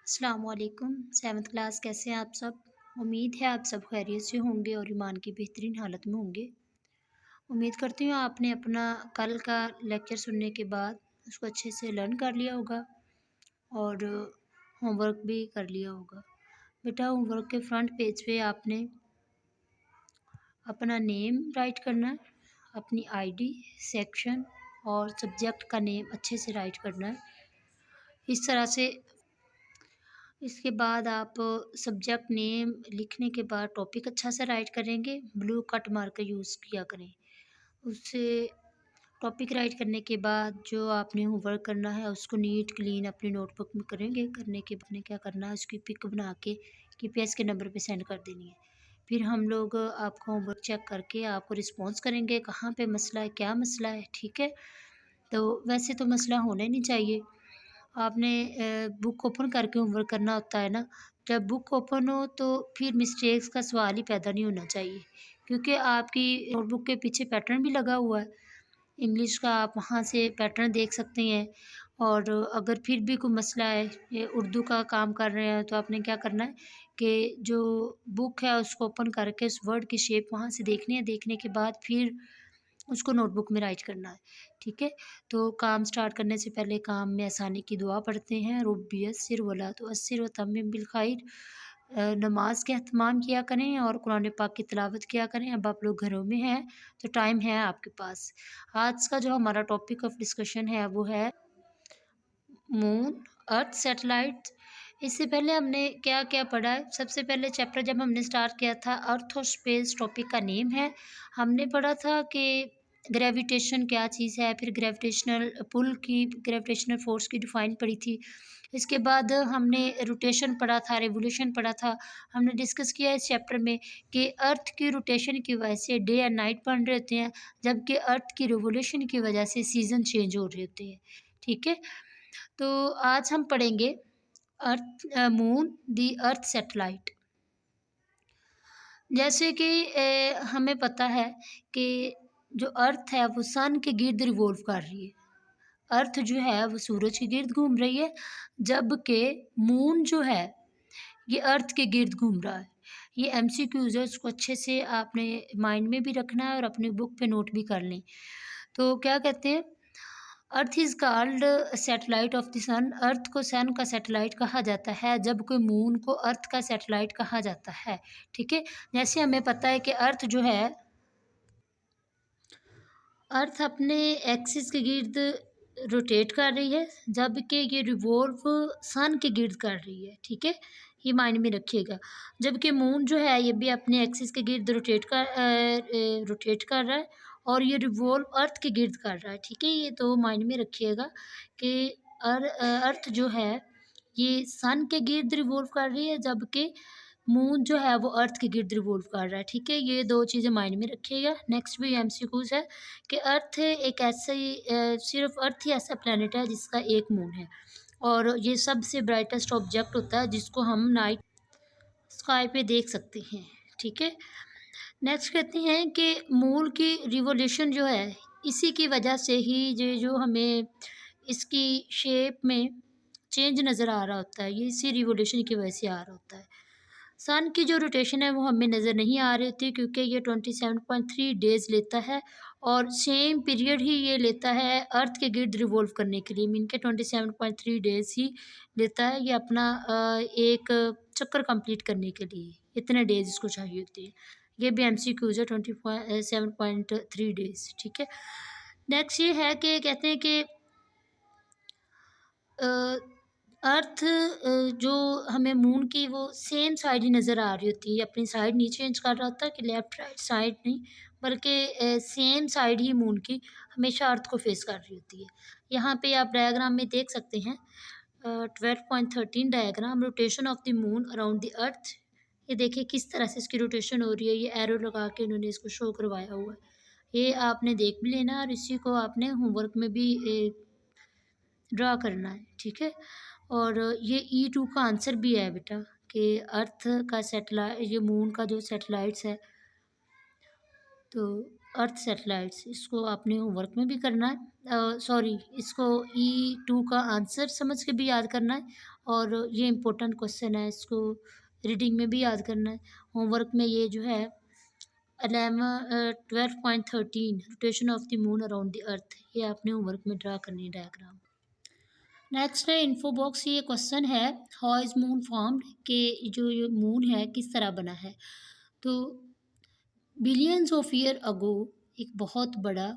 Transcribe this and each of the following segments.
अस्सलाम वालेकुम। 7th class कैसे हैं आप सब? उम्मीद है आप सब खैरियत से होंगे और ईमान की बेहतरीन हालत में होंगे। उम्मीद करती हूँ आपने अपना कल का लेक्चर सुनने के बाद उसको अच्छे से लर्न कर लिया होगा और होमवर्क भी कर लिया होगा। बेटा होमवर्क के फ्रंट पेज पे आपने अपना नेम राइट करना है, अपनी आईडी, सेक्शन और सब्जेक्ट का नेम अच्छे से राइट करना है। इस तरह से इसके बाद आप सब्जेक्ट नेम लिखने के बाद टॉपिक अच्छा से राइट करेंगे, ब्लू कट मार्कर यूज़ किया करें। उससे टॉपिक राइट करने के बाद जो आपने होमवर्क करना है उसको नीट क्लीन अपनी नोटबुक में करेंगे। करने के बाद क्या करना है, उसकी पिक बना के केपीएस के नंबर पे सेंड कर देनी है। फिर हम लोग आपका होमवर्क चेक करके आपको रिस्पॉन्स करेंगे, कहाँ पे मसला है, क्या मसला है, ठीक है? तो वैसे तो मसला होना ही नहीं चाहिए। आपने बुक ओपन करके होमवर्क करना होता है ना, जब बुक ओपन हो तो फिर मिस्टेक्स का सवाल ही पैदा नहीं होना चाहिए, क्योंकि आपकी नोटबुक के पीछे पैटर्न भी लगा हुआ है। इंग्लिश का आप वहाँ से पैटर्न देख सकते हैं। और अगर फिर भी कोई मसला है, ये उर्दू का काम कर रहे हैं, तो आपने क्या करना है कि जो बुक है उसको ओपन करके उस वर्ड की शेप वहाँ से देखनी है। देखने के बाद फिर उसको नोटबुक में राइट करना है, ठीक है? तो काम स्टार्ट करने से पहले काम में आसानी की दुआ पढ़ते हैं, रब्बी यस्सिर वला तुअस्सिर व तम्मिम बिल खैर। नमाज का एहतमाम किया करें और कुरान पाक की तिलावत किया करें। अब आप लोग घरों में हैं तो टाइम है आपके पास। आज का जो हमारा टॉपिक ऑफ डिस्कशन है वो है मून, अर्थ, सैटेलाइट। इससे पहले हमने क्या-क्या पढ़ा है? सबसे पहले चैप्टर जब हमने स्टार्ट किया था, अर्थ और स्पेस टॉपिक का नेम है। हमने पढ़ा था कि ग्रेविटेशन क्या चीज़ है, फिर ग्रेविटेशनल पुल की, ग्रेविटेशनल फ़ोर्स की डिफ़ाइन पढ़ी थी। इसके बाद हमने रोटेशन पढ़ा था, रिवोल्यूशन पढ़ा था। हमने डिस्कस किया इस चैप्टर में कि अर्थ की रोटेशन की वजह से डे एंड नाइट बन रहे होते हैं, जबकि अर्थ की रिवोल्यूशन की वजह से सीज़न चेंज हो रहे होते हैं, ठीक है? तो आज हम पढ़ेंगे मून दी अर्थ सैटेलाइट। जैसे कि हमें पता है कि जो अर्थ है वो सन के गिर्द रिवॉल्व कर रही है। अर्थ जो है वो सूरज के गिर्द घूम रही है, जबकि मून जो है ये अर्थ के गिर्द घूम रहा है। ये एमसीक्यूज़ है, उसको अच्छे से आपने माइंड में भी रखना है और अपनी बुक पे नोट भी कर लें। तो क्या कहते हैं, earth is called satellite of the sun. Earth को सन का सैटेलाइट कहा जाता है, जबकि मून को अर्थ का सैटेलाइट कहा जाता है, ठीक है? जैसे हमें पता है कि अर्थ जो है, अर्थ अपने एक्सिस के गिर्द रोटेट कर रही है, जबकि ये रिवॉल्व सन के गिर्द कर रही है, ठीक है? ये माइंड में रखिएगा। जबकि मून जो है ये भी अपने एक्सिस के गिर्द रोटेट कर रहा है और ये रिवॉल्व अर्थ के गिर्द कर रहा है, ठीक है? ये तो माइंड में रखिएगा कि अर्थ जो है ये सन के गिर्द रिवॉल्व कर रही है, जबकि मून जो है वो अर्थ के गिर्द रिवॉल्व कर रहा है, ठीक है? ये 2 चीज़ें माइंड में रखिएगा। नेक्स्ट भी एमसीक्यूज़ है कि अर्थ एक ऐसी सिर्फ़ अर्थ ही ऐसा प्लैनेट है जिसका एक मून है और ये सबसे ब्राइटेस्ट ऑब्जेक्ट होता है जिसको हम नाइट स्काई पे देख सकते हैं, ठीक है? नेक्स्ट कहते हैं कि मून की रिवोल्यूशन जो है, इसी की वजह से ही ये जो हमें इसकी शेप में चेंज नज़र आ रहा होता है, ये इसी रिवोल्यूशन की वजह से आ रहा होता है। सन की जो रोटेशन है वो हमें नज़र नहीं आ रही थी, क्योंकि ये 27.3 डेज़ लेता है और सेम पीरियड ही ये लेता है अर्थ के गिर्द रिवॉल्व करने के लिए। मीन के 27.3 डेज़ ही लेता है ये अपना एक चक्कर कंप्लीट करने के लिए। इतने डेज़ इसको चाहिए होते हैं। ये भी एमसीक्यूज़ है, 27.3 डेज़, ठीक है। नेक्स्ट ये है कि कहते हैं कि अ, अर्थ जो हमें मून की वो सेम साइड ही नज़र आ रही होती है, अपनी साइड नहीं चेंज कर रहा होता कि लेफ़्ट राइट साइड नहीं, बल्कि सेम साइड ही मून की हमेशा अर्थ को फेस कर रही होती है। यहाँ पे आप डायग्राम में देख सकते हैं 12.13 diagram, rotation of the moon around the earth. ये देखिए किस तरह से इसकी रोटेशन हो रही है, ये एरो लगा के उन्होंने इसको शो करवाया हुआ है। ये आपने देख भी लेना और इसी को आपने होमवर्क में भी ड्रा करना है, ठीक है? और ये E2 का आंसर भी है बेटा कि अर्थ का ये मून का जो सैटेलाइट्स है, तो अर्थ सैटेलाइट्स इसको आपने होमवर्क में भी करना है। सॉरी, इसको E2 का आंसर समझ के भी याद करना है और ये इम्पोर्टेंट क्वेश्चन है, इसको रीडिंग में भी याद करना है। होमवर्क में ये जो है 12.13 rotation of the moon around the earth, ये आपने होमवर्क में ड्रा करनी है डायग्राम। नेक्स्ट है इन्फो बॉक्स। ये क्वेश्चन है हाउ इज मून फॉर्म्ड, के जो ये मून है किस तरह बना है। तो बिलियंस ऑफ ईयर अगो एक बहुत बड़ा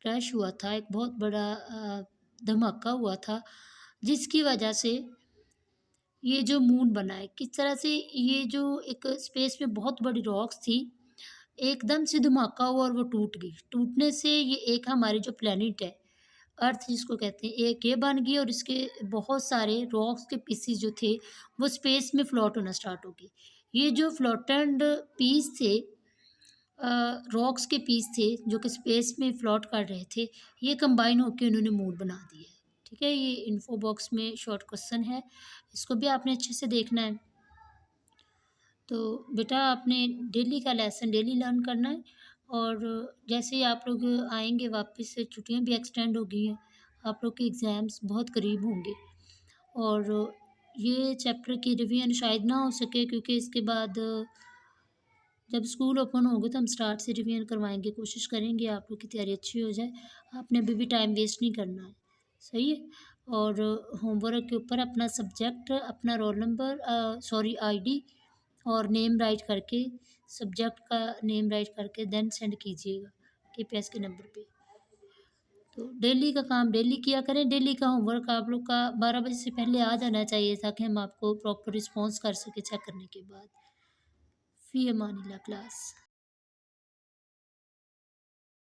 क्रैश हुआ था, एक बहुत बड़ा धमाका हुआ था, जिसकी वजह से ये जो मून बना है किस तरह से, ये जो एक स्पेस में बहुत बड़ी रॉक्स थी, एकदम से धमाका हुआ और वो टूट गई। टूटने से ये एक हमारी जो प्लेनेट है अर्थ जिसको कहते हैं, एक ये बन गई और इसके बहुत सारे रॉक्स के पीसीज जो थे वो स्पेस में फ्लोट होना स्टार्ट हो गए। ये जो फ्लोटेंड पीस थे, रॉक्स के पीस थे जो कि स्पेस में फ्लोट कर रहे थे, ये कंबाइन होकर उन्होंने मून बना दिया है। ठीक है, ये इन्फो बॉक्स में शॉर्ट क्वेश्चन है, इसको भी आपने अच्छे से देखना है। तो बेटा आपने डेली का लेसन डेली लर्न करना है, और जैसे ही आप लोग आएंगे वापस से, छुट्टियां भी एक्सटेंड हो गई हैं, आप लोग के एग्ज़ाम्स बहुत करीब होंगे, और ये चैप्टर की रिवीजन शायद ना हो सके क्योंकि इसके बाद जब स्कूल ओपन होंगे तो हम स्टार्ट से रिवीजन करवाएंगे, कोशिश करेंगे आप लोग की तैयारी अच्छी हो जाए। आपने अभी भी टाइम वेस्ट नहीं करना है, सही है। और होमवर्क के ऊपर अपना सब्जेक्ट, अपना रोल नंबर, सॉरी आईडी और नेम राइट करके, सब्जेक्ट का नेम राइट करके देन सेंड कीजिएगा केपीएस के नंबर पे। तो डेली का काम डेली किया करें, डेली का होमवर्क आप लोग का 12 बजे से पहले आ जाना चाहिए ताकि हम आपको प्रॉपर रिस्पॉन्स कर सकें चेक करने के बाद। फ़ी अमानिल्लाह क्लास।